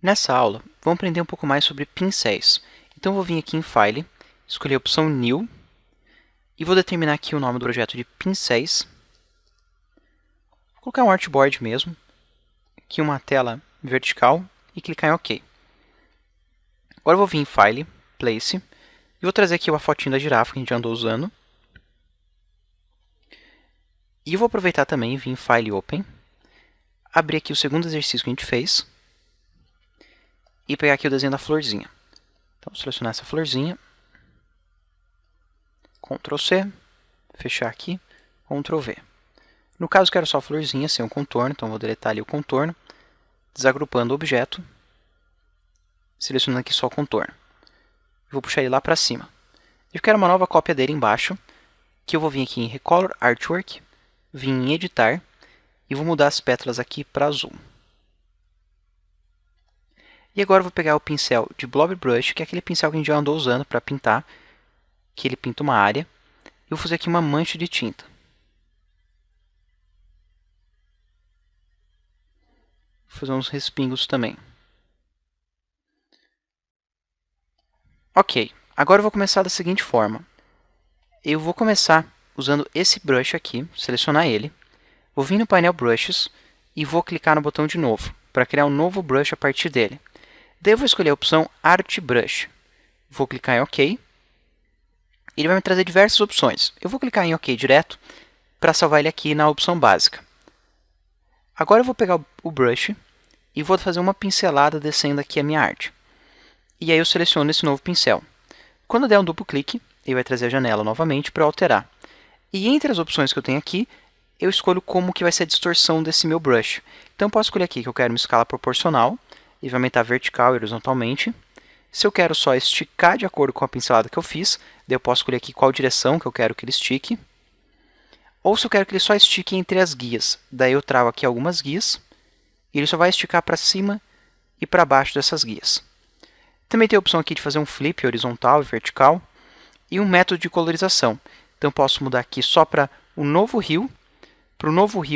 Nessa aula, vamos aprender um pouco mais sobre pincéis. Então, eu vou vir aqui em File, escolher a opção New, e vou determinar aqui o nome do projeto de pincéis. Vou colocar um artboard mesmo, aqui uma tela vertical, e clicar em OK. Agora eu vou vir em File, Place, e vou trazer aqui a fotinho da girafa que a gente já andou usando. E eu vou aproveitar também e vir em File Open, abrir aqui o segundo exercício que a gente fez, e pegar aqui o desenho da florzinha. Então, vou selecionar essa florzinha, Ctrl C, fechar aqui, Ctrl V. No caso, quero só a florzinha sem um contorno, então vou deletar ali o contorno, desagrupando o objeto, selecionando aqui só o contorno. Vou puxar ele lá para cima. Eu quero uma nova cópia dele embaixo, que eu vou vir aqui em Recolor Artwork, vir em Editar, e vou mudar as pétalas aqui para azul. E agora eu vou pegar o pincel de Blob Brush, que é aquele pincel que a gente já andou usando para pintar, que ele pinta uma área, e vou fazer aqui uma mancha de tinta. Vou fazer uns respingos também. Ok, agora eu vou começar da seguinte forma. Eu vou começar usando esse brush aqui, selecionar ele, vou vir no painel Brushes e vou clicar no botão de novo, para criar um novo brush a partir dele. Daí eu vou escolher a opção Art Brush. Vou clicar em OK. Ele vai me trazer diversas opções. Eu vou clicar em OK direto para salvar ele aqui na opção básica. Agora eu vou pegar o brush e vou fazer uma pincelada descendo aqui a minha arte. E aí eu seleciono esse novo pincel. Quando eu der um duplo clique, ele vai trazer a janela novamente para eu alterar. E entre as opções que eu tenho aqui, eu escolho como que vai ser a distorção desse meu brush. Então eu posso escolher aqui que eu quero uma escala proporcional, e vai aumentar vertical e horizontalmente. Se eu quero só esticar de acordo com a pincelada que eu fiz, daí eu posso escolher aqui qual direção que eu quero que ele estique. Ou se eu quero que ele só estique entre as guias, daí eu trago aqui algumas guias, e ele só vai esticar para cima e para baixo dessas guias. Também tem a opção aqui de fazer um flip horizontal e vertical, e um método de colorização. Então eu posso mudar aqui só para o novo rio,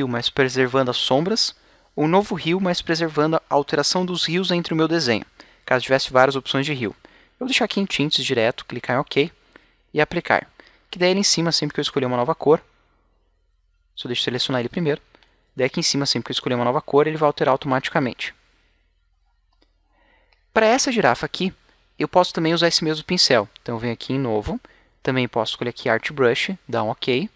mas preservando as sombras, o novo rio, mas preservando a alteração dos rios entre o meu desenho, caso tivesse várias opções de rio. Eu vou deixar aqui em tintes direto, clicar em OK e aplicar. Que daí ali em cima, sempre que eu escolher uma nova cor, só deixo eu selecionar ele primeiro, daí aqui em cima, sempre que eu escolher uma nova cor, ele vai alterar automaticamente. Para essa girafa aqui, eu posso também usar esse mesmo pincel. Então eu venho aqui em Novo, também posso escolher aqui Art Brush, dar um OK.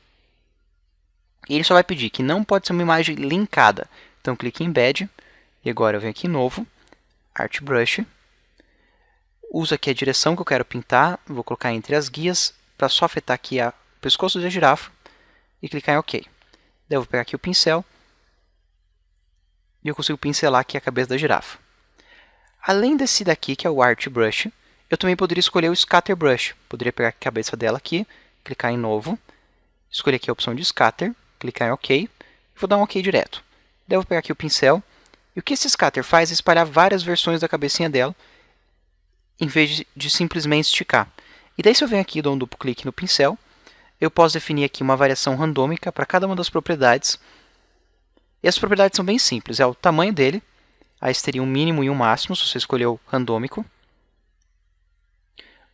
E ele só vai pedir que não pode ser uma imagem linkada. Então clique em Embed, e agora eu venho aqui em Novo, Art Brush. Uso aqui a direção que eu quero pintar, vou colocar entre as guias, para só afetar aqui o pescoço da girafa, e clicar em OK. Daí eu vou pegar aqui o pincel, e eu consigo pincelar aqui a cabeça da girafa. Além desse daqui, que é o Art Brush, eu também poderia escolher o Scatter Brush. Poderia pegar a cabeça dela aqui, clicar em Novo, escolher aqui a opção de Scatter, clicar em OK, e vou dar um OK direto. Daí eu vou pegar aqui o pincel, e o que esse Scatter faz é espalhar várias versões da cabecinha dela, em vez de simplesmente esticar. E daí se eu venho aqui e dou um duplo clique no pincel, eu posso definir aqui uma variação randômica para cada uma das propriedades. E as propriedades são bem simples, é o tamanho dele, aí teria um mínimo e um máximo, se você escolheu randômico.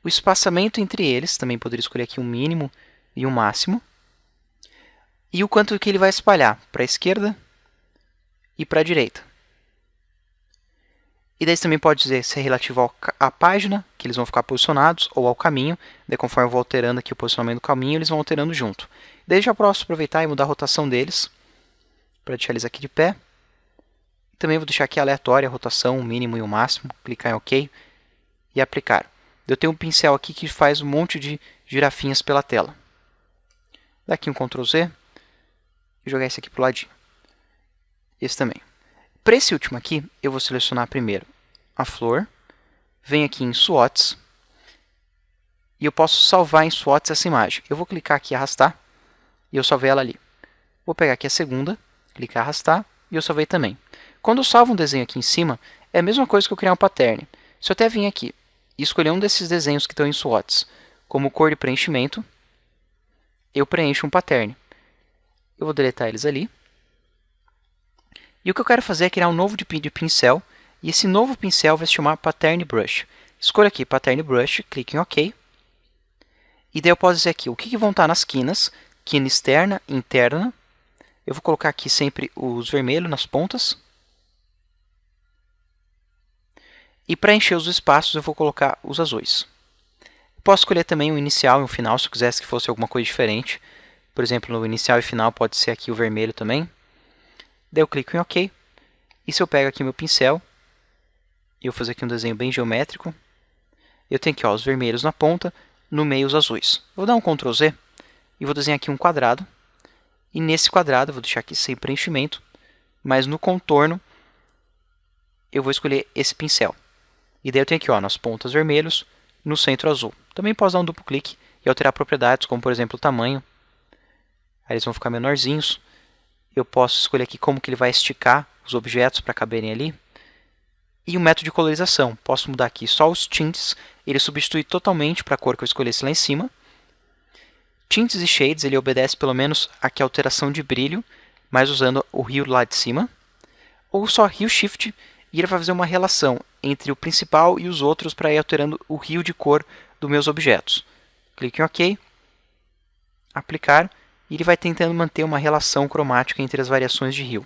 O espaçamento entre eles, também poderia escolher aqui um mínimo e um máximo. E o quanto que ele vai espalhar para a esquerda e para a direita. E daí também pode dizer se é relativo à página, que eles vão ficar posicionados, ou ao caminho. Daí conforme eu vou alterando aqui o posicionamento do caminho, eles vão alterando junto. Daí já posso aproveitar e mudar a rotação deles, para deixar eles aqui de pé. Também vou deixar aqui aleatória a rotação, o mínimo e o máximo, clicar em OK e aplicar. Eu tenho um pincel aqui que faz um monte de girafinhas pela tela. Daqui um Ctrl Z e jogar esse aqui para o ladinho. Esse também. Para esse último aqui, eu vou selecionar primeiro a flor, venho aqui em Swatches, e eu posso salvar em Swatches essa imagem. Eu vou clicar aqui em arrastar, e eu salvei ela ali. Vou pegar aqui a segunda, clicar em arrastar, e eu salvei também. Quando eu salvo um desenho aqui em cima, é a mesma coisa que eu criar um pattern. Se eu até vir aqui e escolher um desses desenhos que estão em Swatches, como cor de preenchimento, eu preencho um pattern. Eu vou deletar eles ali. E o que eu quero fazer é criar um novo tipo de pincel E esse novo pincel vai se chamar Pattern Brush. Escolha aqui Pattern Brush, clique em OK. E daí eu posso dizer aqui o que vão estar nas quinas, quina externa e interna. Eu vou colocar aqui sempre os vermelhos nas pontas. E para encher os espaços eu vou colocar os azuis. Posso escolher também um inicial e um final, se eu quisesse que fosse alguma coisa diferente. Por exemplo, no inicial e final pode ser aqui o vermelho também. Daí eu clico em OK. E se eu pego aqui meu pincel, e eu vou fazer aqui um desenho bem geométrico, eu tenho aqui os vermelhos na ponta, no meio os azuis. Eu vou dar um Ctrl Z e vou desenhar aqui um quadrado. E nesse quadrado, eu vou deixar aqui sem preenchimento, mas no contorno eu vou escolher esse pincel. E daí eu tenho aqui nas pontas vermelhos, no centro azul. Também posso dar um duplo clique e alterar propriedades, como por exemplo o tamanho. Aí eles vão ficar menorzinhos. Eu posso escolher aqui como que ele vai esticar os objetos para caberem ali. E o método de colorização. Posso mudar aqui só os tints. Ele substitui totalmente para a cor que eu escolhesse lá em cima. Tints e shades, ele obedece pelo menos aqui a alteração de brilho, mas usando o Hue lá de cima. Ou só Hue Shift, e ele vai fazer uma relação entre o principal e os outros para ir alterando o hue de cor dos meus objetos. Clique em OK, aplicar, e ele vai tentando manter uma relação cromática entre as variações de hue.